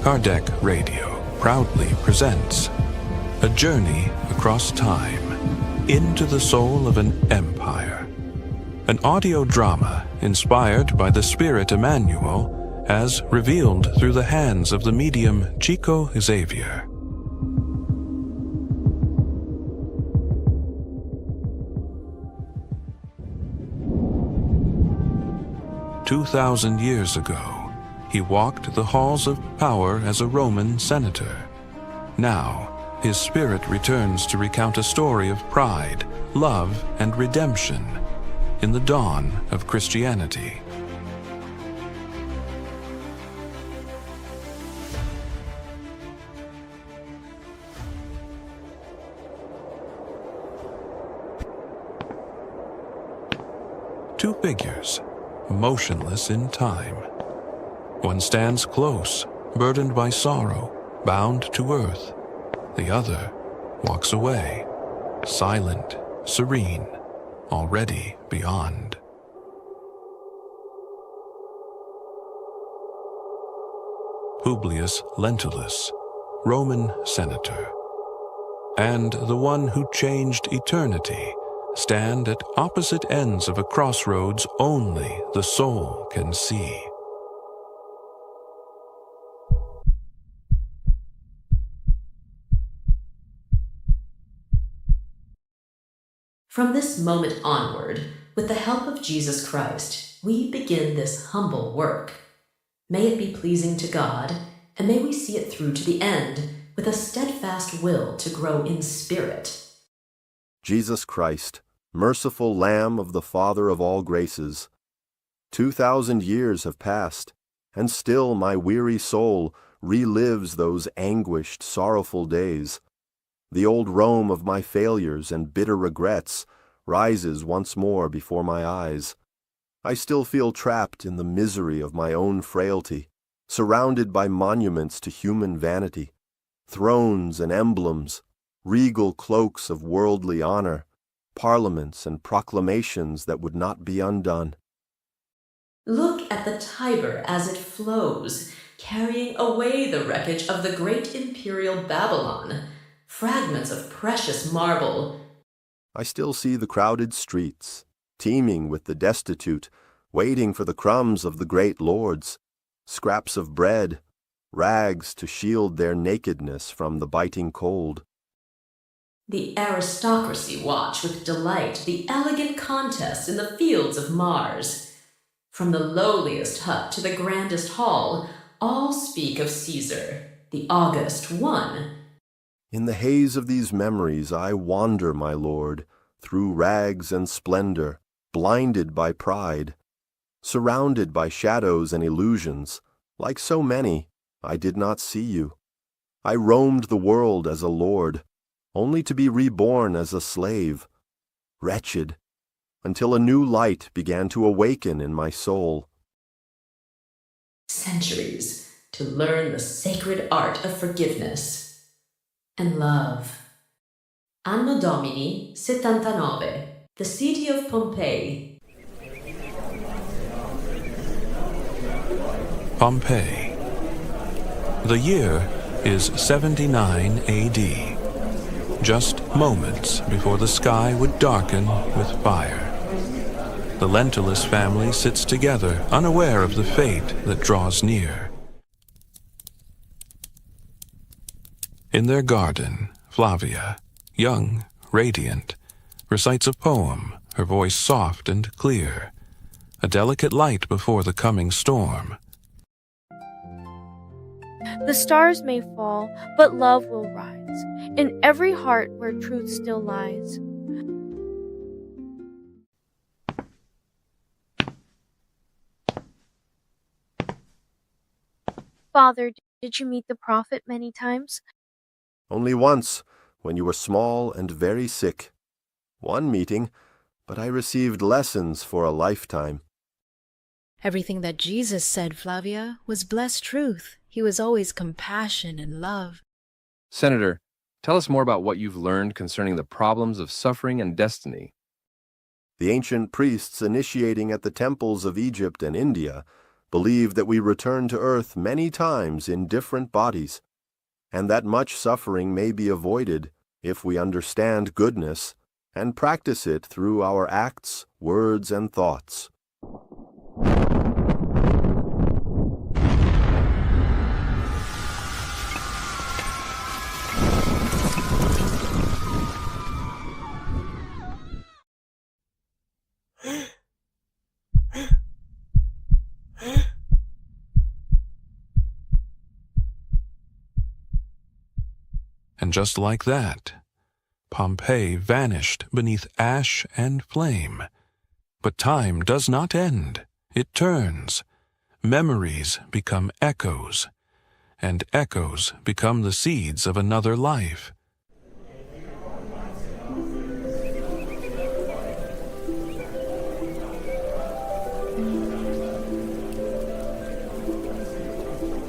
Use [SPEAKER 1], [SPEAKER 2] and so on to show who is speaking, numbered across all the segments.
[SPEAKER 1] Kardec Radio proudly presents a journey across time into the soul of an empire. An audio drama inspired by the Spirit Emmanuel as revealed through the hands of the medium Chico Xavier. "2,000 years ago, he walked the halls of power as a Roman senator. Now, his spirit returns to recount a story of pride, love, and redemption in the dawn of Christianity." Two figures, motionless in time. One stands close, burdened by sorrow, bound to earth. The other walks away, silent, serene, already beyond. Publius Lentulus, Roman senator, and the one who changed eternity stand at opposite ends of a crossroads only the soul can see.
[SPEAKER 2] From this moment onward, with the help of Jesus Christ, we begin this humble work. May it be pleasing to God, and may we see it through to the end with a steadfast will to grow in spirit.
[SPEAKER 3] Jesus Christ, merciful Lamb of the Father of all graces, 2,000 years have passed, and still my weary soul relives those anguished, sorrowful days. The old Rome of my failures and bitter regrets rises once more before my eyes. I still feel trapped in the misery of my own frailty, surrounded by monuments to human vanity, thrones and emblems, regal cloaks of worldly honor, parliaments and proclamations that would not be undone.
[SPEAKER 2] Look at the Tiber as it flows, carrying away the wreckage of the great imperial Babylon, fragments of precious marble.
[SPEAKER 3] I still see the crowded streets, teeming with the destitute, waiting for the crumbs of the great lords, scraps of bread, rags to shield their nakedness from the biting cold.
[SPEAKER 2] The aristocracy watch with delight the elegant contests in the fields of Mars. From the lowliest hut to the grandest hall, all speak of Caesar, the august one.
[SPEAKER 3] In the haze of these memories I wander, my Lord, through rags and splendor, blinded by pride, surrounded by shadows and illusions. Like so many, I did not see you. I roamed the world as a lord, only to be reborn as a slave, wretched, until a new light began to awaken in my soul.
[SPEAKER 2] Centuries to learn the sacred art of forgiveness and love. Anno Domini 79, the city of Pompeii.
[SPEAKER 1] Pompeii. The year is 79 AD, just moments before the sky would darken with fire. The Lentulus family sits together, unaware of the fate that draws near. In their garden, Flavia, young, radiant, recites a poem, her voice soft and clear, a delicate light before the coming storm.
[SPEAKER 4] The stars may fall, but love will rise in every heart where truth still lies. Father, did you meet the prophet many times?
[SPEAKER 3] Only once, when you were small and very sick. One meeting, but I received lessons for a lifetime.
[SPEAKER 5] Everything that Jesus said, Flavia, was blessed truth. He was always compassion and love.
[SPEAKER 6] Senator, tell us more about what you've learned concerning the problems of suffering and destiny.
[SPEAKER 3] The ancient priests initiating at the temples of Egypt and India believe that we return to earth many times in different bodies, and that much suffering may be avoided if we understand goodness and practice it through our acts, words, and thoughts.
[SPEAKER 1] And just like that, Pompeii vanished beneath ash and flame. But time does not end. It turns. Memories become echoes, and echoes become the seeds of another life.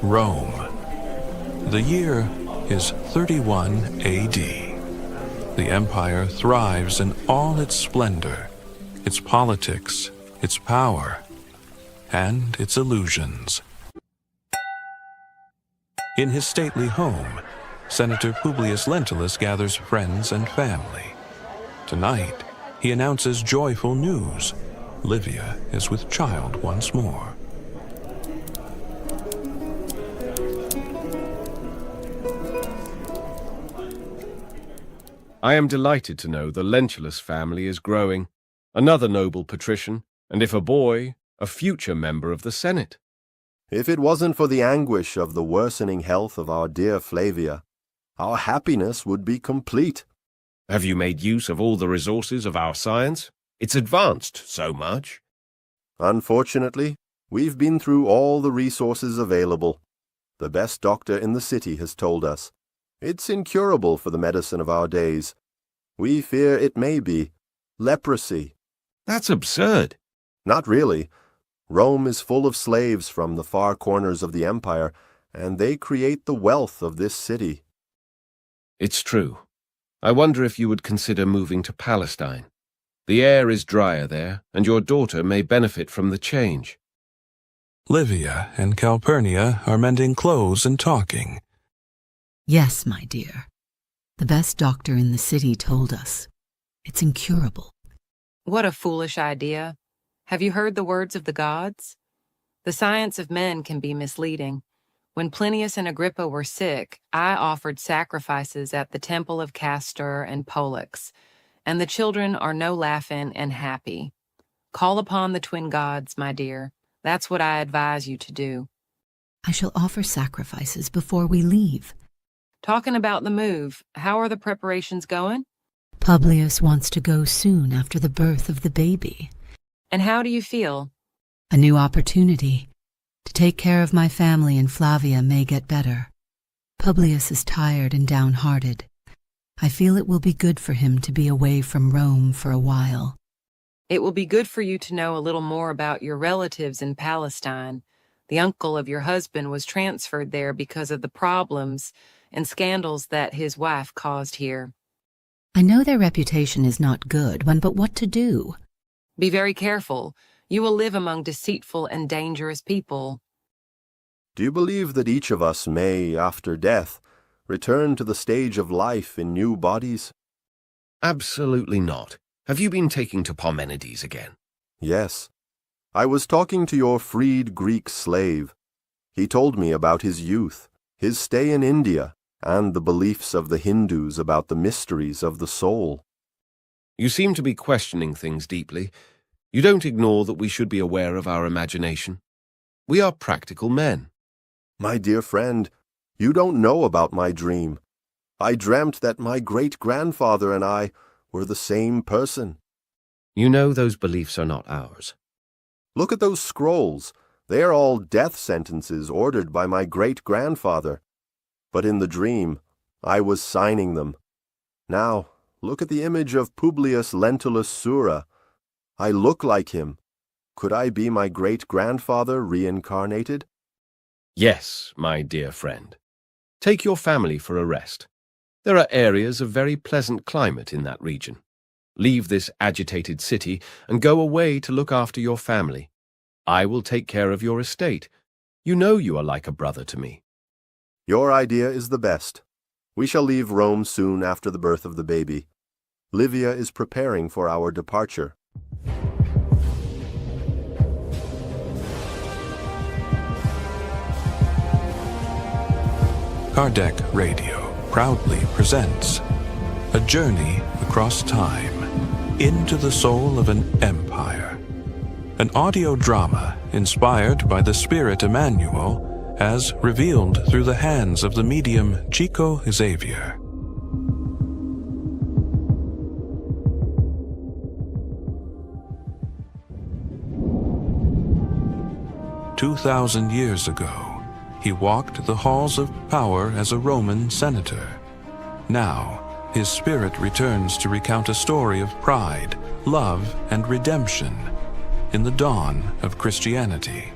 [SPEAKER 1] Rome. The year is 31 A.D. The empire thrives in all its splendor, its politics, its power, and its illusions. In his stately home, Senator Publius Lentulus gathers friends and family. Tonight, he announces joyful news. Livia is with child once more.
[SPEAKER 7] I am delighted to know the Lentulus family is growing, another noble patrician, and if a boy, a future member of the Senate.
[SPEAKER 3] If it wasn't for the anguish of the worsening health of our dear Flavia, our happiness would be complete.
[SPEAKER 7] Have you made use of all the resources of our science? It's advanced so much.
[SPEAKER 3] Unfortunately, we've been through all the resources available. The best doctor in the city has told us it's incurable for the medicine of our days. We fear it may be leprosy.
[SPEAKER 7] That's absurd.
[SPEAKER 3] Not really. Rome is full of slaves from the far corners of the empire, and they create the wealth of this city.
[SPEAKER 7] It's true. I wonder if you would consider moving to Palestine. The air is drier there, and your daughter may benefit from the change.
[SPEAKER 1] Livia and Calpurnia are mending clothes and talking.
[SPEAKER 8] Yes, my dear. The best doctor in the city told us. It's incurable.
[SPEAKER 9] What a foolish idea. Have you heard the words of the gods? The science of men can be misleading. When Plinius and Agrippa were sick, I offered sacrifices at the temple of Castor and Pollux, and the children are no laughing and happy. Call upon the twin gods, my dear. That's what I advise you to do.
[SPEAKER 8] I shall offer sacrifices before we leave.
[SPEAKER 9] Talking about the move, how are the preparations going?
[SPEAKER 8] Publius wants to go soon after the birth of the baby.
[SPEAKER 9] And how do you feel?
[SPEAKER 8] A new opportunity. To take care of my family and Flavia may get better. Publius is tired and downhearted. I feel it will be good for him to be away from Rome for a while.
[SPEAKER 9] It will be good for you to know a little more about your relatives in Palestine. The uncle of your husband was transferred there because of the problems and scandals that his wife caused here.
[SPEAKER 8] I know their reputation is not good, but what to do?
[SPEAKER 9] Be very careful. You will live among deceitful and dangerous people.
[SPEAKER 3] Do you believe that each of us may, after death, return to the stage of life in new bodies?
[SPEAKER 7] Absolutely not. Have you been taking to Parmenides again?
[SPEAKER 3] Yes. I was talking to your freed Greek slave. He told me about his youth, his stay in India, and the beliefs of the Hindus about the mysteries of the soul.
[SPEAKER 7] You seem to be questioning things deeply. You don't ignore that we should be aware of our imagination. We are practical men.
[SPEAKER 3] My dear friend, you don't know about my dream. I dreamt that my great-grandfather and I were the same person.
[SPEAKER 7] You know those beliefs are not ours.
[SPEAKER 3] Look at those scrolls. They are all death sentences ordered by my great-grandfather. But in the dream, I was signing them. Now, look at the image of Publius Lentulus Sura. I look like him. Could I be my great-grandfather reincarnated?
[SPEAKER 7] Yes, my dear friend. Take your family for a rest. There are areas of very pleasant climate in that region. Leave this agitated city and go away to look after your family. I will take care of your estate. You know you are like a brother to me.
[SPEAKER 3] Your idea is the best. We shall leave Rome soon after the birth of the baby. Livia is preparing for our departure.
[SPEAKER 1] Kardec Radio proudly presents A Journey Across Time into the Soul of an Empire. An audio drama inspired by the Spirit Emmanuel as revealed through the hands of the medium Chico Xavier. "2,000 years ago, he walked the halls of power as a Roman senator. Now, his spirit returns to recount a story of pride, love, and redemption in the dawn of Christianity.